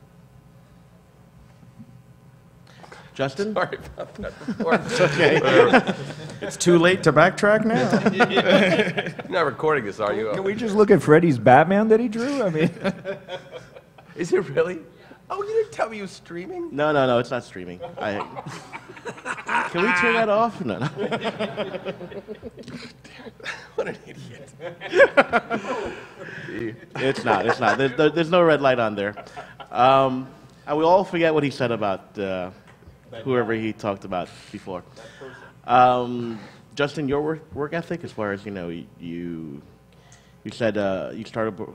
S1: Justin?
S3: Sorry about that before.
S1: It's okay.
S5: It's too late to backtrack now.
S3: You're not recording this, are you?
S5: Can we just look at Freddie's Batman that he drew? I mean,
S3: Is it really? Oh, you didn't tell me you was streaming?
S1: No, it's not streaming. Can we turn that off? No.
S3: What an idiot.
S1: It's not. There's no red light on there. I will all forget what he said about whoever he talked about before. Justin, your work ethic, as far as you said you started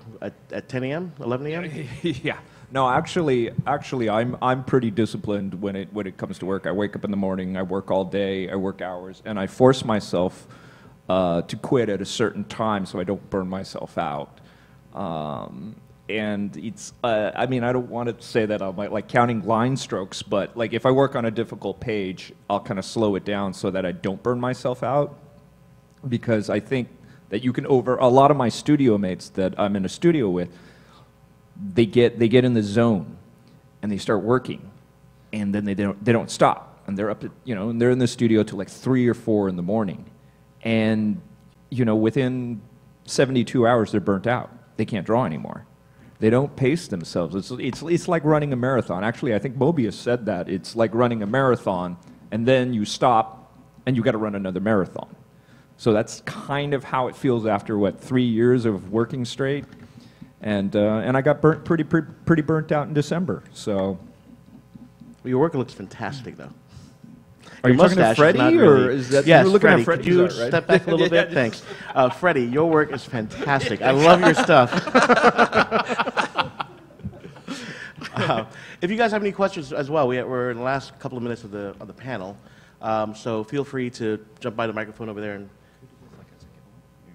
S1: at 10 a.m., 11 a.m.
S5: yeah. No, actually, I'm pretty disciplined when it comes to work. I wake up in the morning, I work all day, I work hours, and I force myself to quit at a certain time so I don't burn myself out. And it's, I don't want to say that I'm like counting line strokes, but like if I work on a difficult page, I'll kind of slow it down so that I don't burn myself out, because I think that you can a lot of my studio mates that I'm in a studio with, they get in the zone and they start working, and then they don't stop, and they're up at, and they're in the studio till like 3 or 4 in the morning, and within 72 hours they're burnt out. They can't draw anymore. They don't pace themselves. It's like running a marathon. Actually, I think Mobius said that. It's like running a marathon, and then you stop, and you got to run another marathon. So that's kind of how it feels after 3 years of working straight, and I got pretty burnt out in December. So
S1: Your work looks fantastic, though.
S5: Are you talking to Freddie, or is that
S1: yes,
S5: you're looking
S1: Freddie,
S5: at Freddie?
S1: Could you
S5: right?
S1: step back a little bit? Thanks. Freddie, your work is fantastic. I love your stuff. If you guys have any questions as well, we're in the last couple of minutes of the panel, so feel free to jump by the microphone over there and.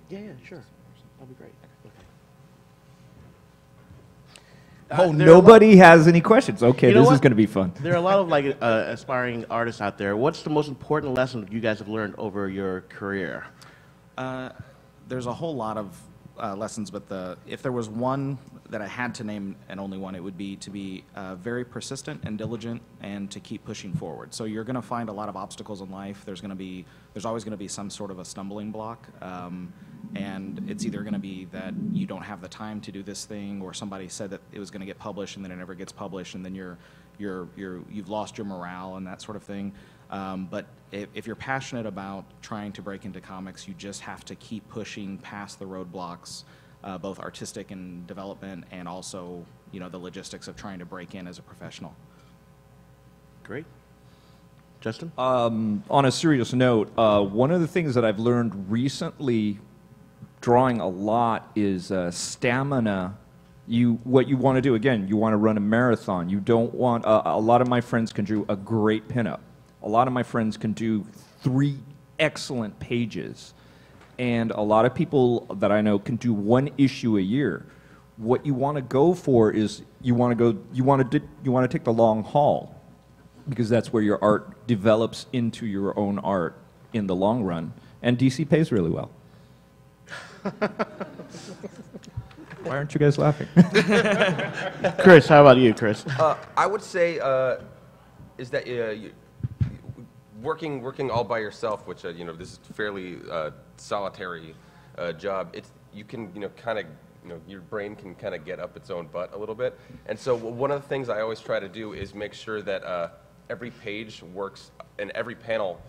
S1: Yeah, sure. That'd be great. Okay.
S5: Oh,
S1: there are a lot-
S5: nobody has any questions. Okay,
S1: You know
S5: this is
S1: what?
S5: going to be fun.
S1: There are a lot of like aspiring artists out there. What's the most important lesson you guys have learned over your career?
S2: There's a whole lot of lessons, but if there was one that I had to name and only one, it would be to be very persistent and diligent and to keep pushing forward. So you're going to find a lot of obstacles in life. There's always going to be some sort of a stumbling block. And it's either going to be that you don't have the time to do this thing, or somebody said that it was going to get published and then it never gets published, and then you've lost your morale and that sort of thing. But if you're passionate about trying to break into comics, you just have to keep pushing past the roadblocks, both artistic and development, and also the logistics of trying to break in as a professional.
S1: Great. Justin?
S5: On a serious note, one of the things that I've learned recently drawing a lot is stamina. What you want to do, again, you want to run a marathon. You don't want, a lot of my friends can do a great pinup. A lot of my friends can do 3 excellent pages. And a lot of people that I know can do 1 issue a year. What you want to go for is you want to take the long haul, because that's where your art develops into your own art in the long run. And DC pays really well. Why aren't you guys laughing?
S1: Chris, how about you, Chris?
S3: I would say is that working all by yourself, which this is a fairly solitary job. You can kind of your brain can kind of get up its own butt a little bit. And so one of the things I always try to do is make sure that every page works and every panel,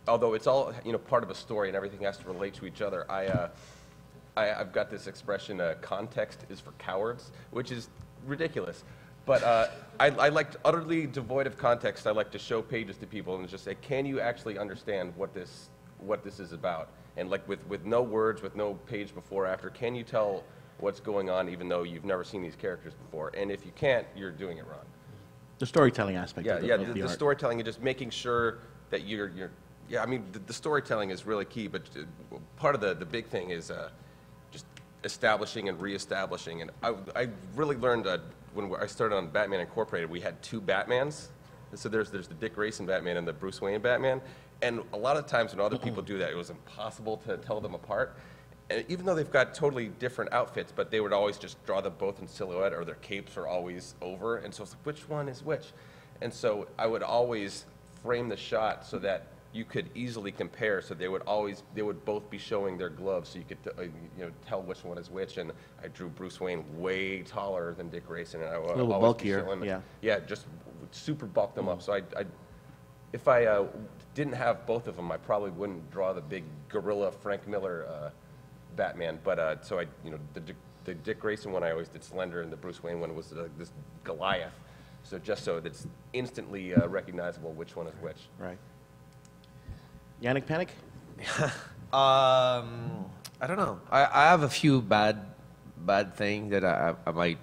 S3: although it's all part of a story and everything has to relate to each other. I've got this expression, context is for cowards, which is ridiculous. But I like, utterly devoid of context, I like to show pages to people and just say, can you actually understand what this is about? And like with no words, with no page before or after, can you tell what's going on even though you've never seen these characters before? And if you can't, you're doing it wrong.
S1: The storytelling aspect of the
S3: the
S1: art.
S3: storytelling and just making sure that I mean, the storytelling is really key, but part of the big thing is just establishing and reestablishing. And I really learned when I started on Batman Incorporated, we had 2 Batmans. So there's the Dick Grayson Batman and the Bruce Wayne Batman. And a lot of times when other people do that, it was impossible to tell them apart. And even though they've got totally different outfits, but they would always just draw them both in silhouette, or their capes are always over. And so it's like, which one is which? And so I would always frame the shot so that you could easily compare. So they would both be showing their gloves, so you could tell which one is which. And I drew Bruce Wayne way taller than Dick Grayson, and I would
S1: A little
S3: always
S1: bulkier,
S3: be showing,
S1: yeah.
S3: just super bulk them up. So if I didn't have both of them, I probably wouldn't draw the big gorilla Frank Miller Batman. But so the Dick Grayson one I always did slender, and the Bruce Wayne one was this Goliath. So just so that's instantly recognizable which one is which.
S1: Right. Yanick Paquette?
S4: I don't know. I have a few bad things that I might,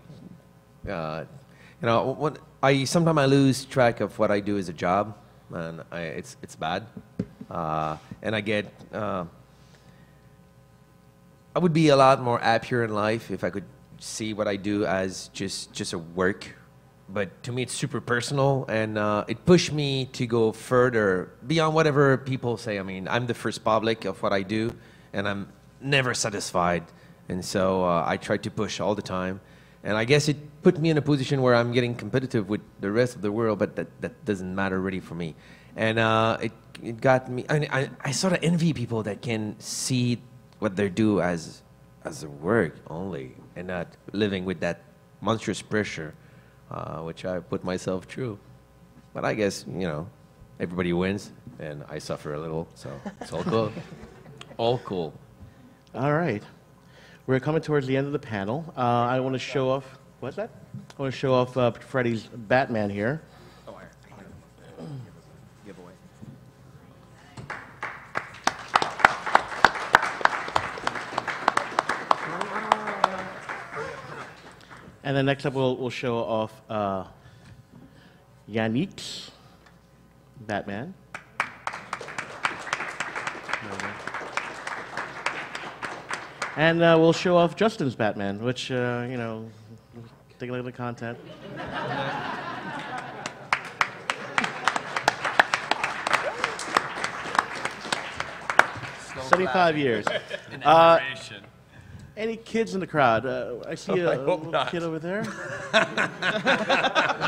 S4: sometimes I lose track of what I do as a job, and it's bad, and I get. I would be a lot more happier in life if I could see what I do as just a work. But to me, it's super personal, and it pushed me to go further beyond whatever people say. I mean, I'm the first public of what I do, and I'm never satisfied. And so I try to push all the time. And I guess it put me in a position where I'm getting competitive with the rest of the world, but that doesn't matter really for me. And it got me, I sort of envy people that can see what they do as a work only, and not living with that monstrous pressure. Which I put myself through. But I guess, everybody wins, and I suffer a little, so it's all cool. All cool.
S1: All right. We're coming towards the end of the panel. I want to show off, what's that? I want to show off Freddie's Batman here.
S2: Oh, I giveaway.
S1: And then next up, we'll show off Yanick's Batman. And we'll show off Justin's Batman, which, Take a look at the content. 75 years. Any kids in the crowd? I see a little kid over there.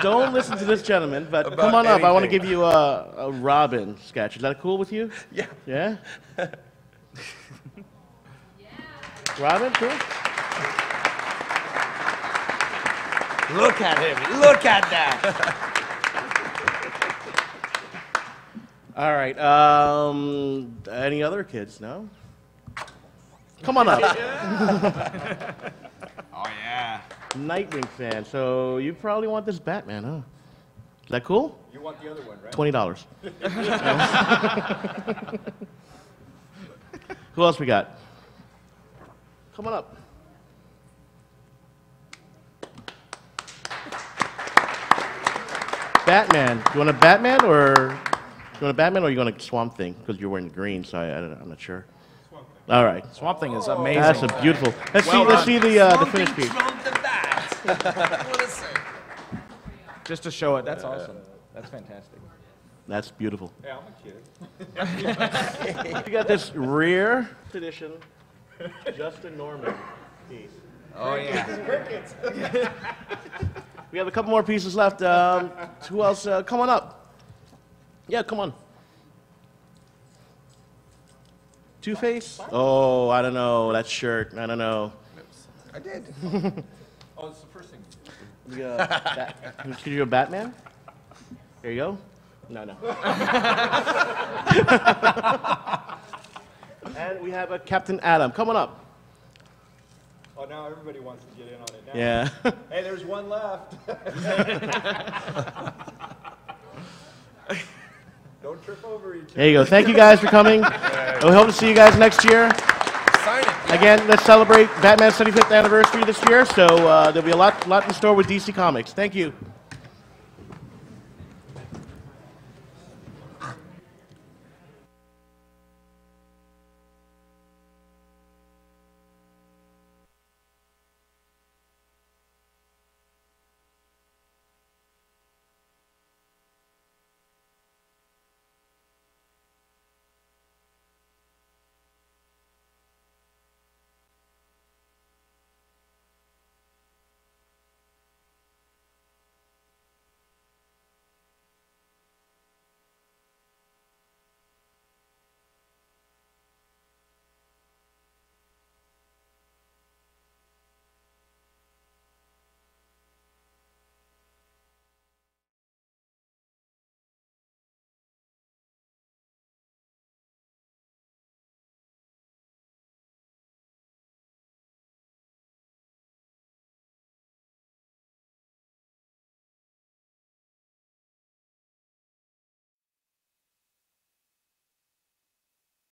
S1: Don't listen to this gentleman, but come on up. I want to give you a Robin sketch. Is that cool with you?
S3: Yeah.
S1: Yeah? Robin, cool?
S4: Look at him. Look at that.
S1: All right. Any other kids? No? Come on up.
S3: Oh, yeah.
S1: Nightwing fan. So you probably want this Batman, huh? Is that cool?
S5: You want the other one, right?
S1: $20. Who else we got? Come on up. Batman. You want a Batman or you want a Swamp Thing? Because you're wearing green, so I'm not sure. All right.
S2: Swamp Thing is amazing.
S1: That's a beautiful. Let's see the finished piece.
S2: Just to show it, that's awesome. That's fantastic.
S1: That's beautiful.
S5: Yeah, I'm a kid.
S1: You got this rare edition Justin Norman piece.
S2: Oh, yeah.
S1: We have a couple more pieces left. Who else? Come on up. Yeah, come on. Two-Face? Oh, I don't know. That shirt. I don't know.
S3: I did.
S5: Oh, it's the first thing.
S1: Can you do a Batman? There you go. No. And we have a Captain Adam. Come on up.
S5: Oh, now everybody wants to get in on it now.
S1: Yeah.
S5: Hey, there's one left. Don't trip over each other.
S1: There you go. Thank you guys for coming. We hope to see you guys next year.
S3: Sign it.
S1: Again, let's celebrate Batman's 75th anniversary this year, so there'll be a lot in store with DC Comics. Thank you.